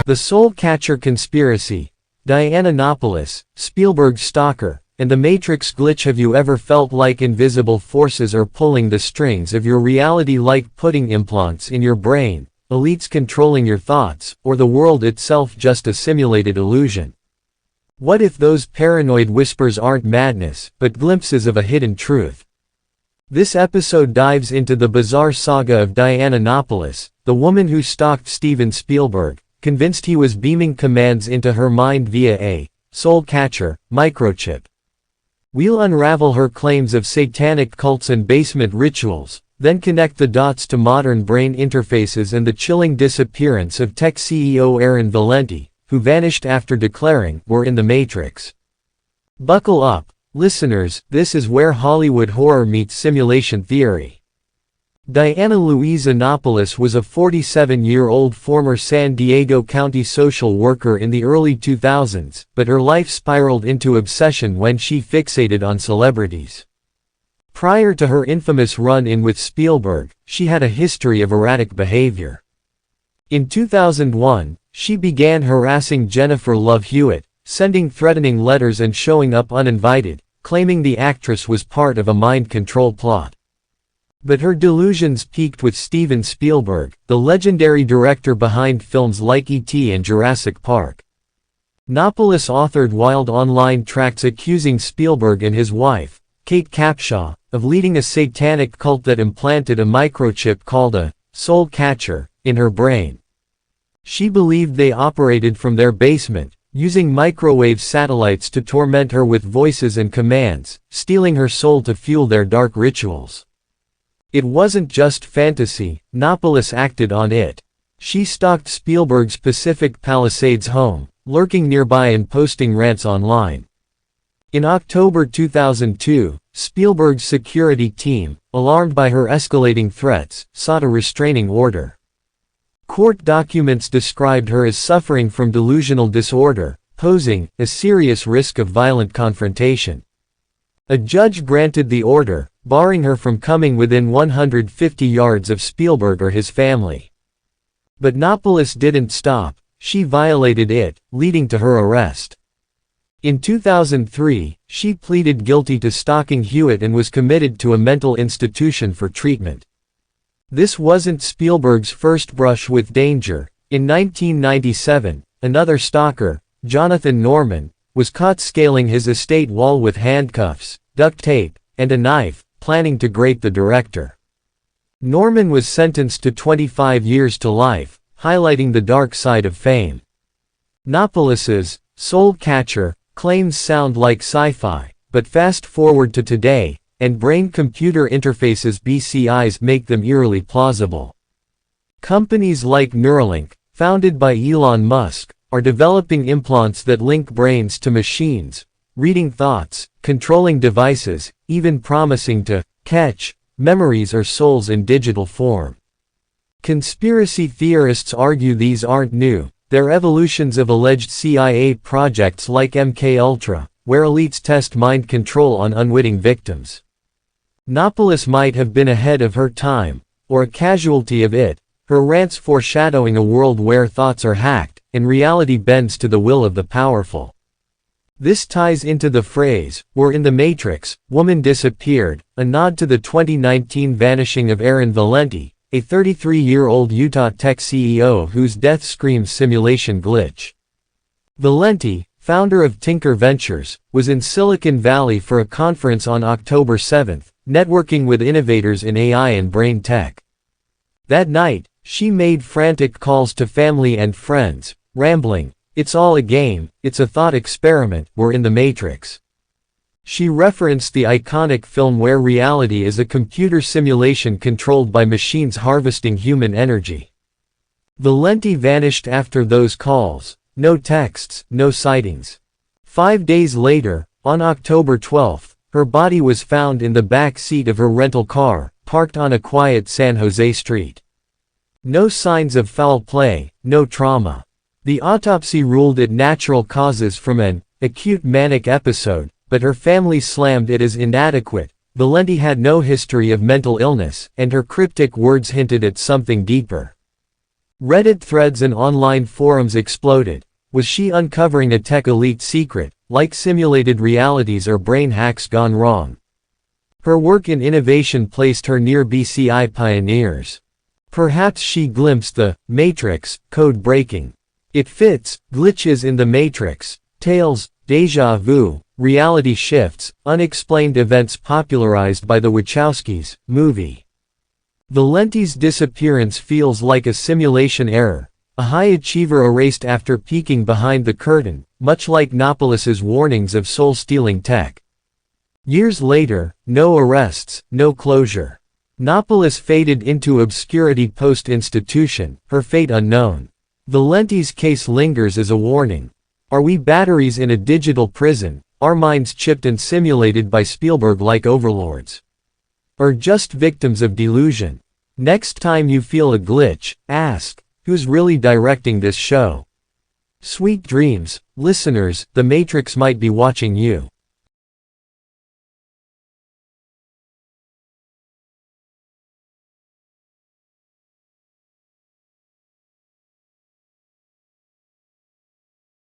The Soul Catcher Conspiracy, Diana Napolis, Spielberg's stalker, and the Matrix glitch. Have you ever felt like invisible forces are pulling the strings of your reality, like putting implants in your brain, elites controlling your thoughts, or the world itself just a simulated illusion? What if those paranoid whispers aren't madness, but glimpses of a hidden truth? This episode dives into the bizarre saga of Diana Napolis, the woman who stalked Steven Spielberg, convinced he was beaming commands into her mind via a soul catcher microchip. We'll unravel her claims of satanic cults and basement rituals, then connect the dots to modern brain interfaces and the chilling disappearance of tech CEO Erin Valenti, who vanished after declaring, "We're in the Matrix." Buckle up, listeners, this is where Hollywood horror meets simulation theory. Diana Louisa Napolis was a 47-year-old former San Diego County social worker in the early 2000s, but her life spiraled into obsession when she fixated on celebrities. Prior to her infamous run-in with Spielberg, she had a history of erratic behavior. In 2001, she began harassing Jennifer Love Hewitt, sending threatening letters and showing up uninvited, claiming the actress was part of a mind control plot. But her delusions peaked with Steven Spielberg, the legendary director behind films like E.T. and Jurassic Park. Napolis authored wild online tracts accusing Spielberg and his wife, Kate Capshaw, of leading a satanic cult that implanted a microchip called a soul catcher in her brain. She believed they operated from their basement, using microwave satellites to torment her with voices and commands, stealing her soul to fuel their dark rituals. It wasn't just fantasy, Napolis acted on it. She stalked Spielberg's Pacific Palisades home, lurking nearby and posting rants online. In October 2002, Spielberg's security team, alarmed by her escalating threats, sought a restraining order. Court documents described her as suffering from delusional disorder, posing a serious risk of violent confrontation. A judge granted the order, barring her from coming within 150 yards of Spielberg or his family. But Napolis didn't stop, she violated it, leading to her arrest. In 2003, she pleaded guilty to stalking Hewitt and was committed to a mental institution for treatment. This wasn't Spielberg's first brush with danger. In 1997, another stalker, Jonathan Norman, was caught scaling his estate wall with handcuffs, duct tape, and a knife, planning to grate the director. Norman was sentenced to 25 years to life, highlighting the dark side of fame. Napolis's soul catcher claims sound like sci-fi, but fast forward to today, and brain-computer interfaces (BCIs) make them eerily plausible. Companies like Neuralink, founded by Elon Musk, are developing implants that link brains to machines, reading thoughts, controlling devices, even promising to catch memories or souls in digital form. Conspiracy theorists argue these aren't new, they're evolutions of alleged CIA projects like MKUltra, where elites test mind control on unwitting victims. Napolis might have been ahead of her time, or a casualty of it, her rants foreshadowing a world where thoughts are hacked, and reality bends to the will of the powerful. This ties into the phrase, "We're in the Matrix, woman disappeared," a nod to the 2019 vanishing of Erin Valenti, a 33-year-old Utah tech CEO whose death screams simulation glitch. Valenti, founder of Tinker Ventures, was in Silicon Valley for a conference on October 7, networking with innovators in AI and brain tech. That night, she made frantic calls to family and friends, rambling, "It's all a game, it's a thought experiment, we're in the Matrix." She referenced the iconic film where reality is a computer simulation controlled by machines harvesting human energy. Valenti vanished after those calls, no texts, no sightings. 5 days later, on October 12, her body was found in the back seat of her rental car, parked on a quiet San Jose street. No signs of foul play, no trauma. The autopsy ruled it natural causes from an acute manic episode, but her family slammed it as inadequate. Valenti had no history of mental illness, and her cryptic words hinted at something deeper. Reddit threads and online forums exploded. Was she uncovering a tech elite secret, like simulated realities or brain hacks gone wrong? Her work in innovation placed her near BCI pioneers. Perhaps she glimpsed the Matrix code breaking. It fits: glitches in the Matrix, tales, déjà vu, reality shifts, unexplained events popularized by the Wachowskis movie. Valenti's disappearance feels like a simulation error, a high achiever erased after peeking behind the curtain, much like Napolis's warnings of soul-stealing tech. Years later, no arrests, no closure. Napolis faded into obscurity post-institution, her fate unknown. Valenti's case lingers as a warning. Are we batteries in a digital prison, our minds chipped and simulated by Spielberg-like overlords? Or just victims of delusion? Next time you feel a glitch, ask, who's really directing this show? Sweet dreams, listeners, the Matrix might be watching you.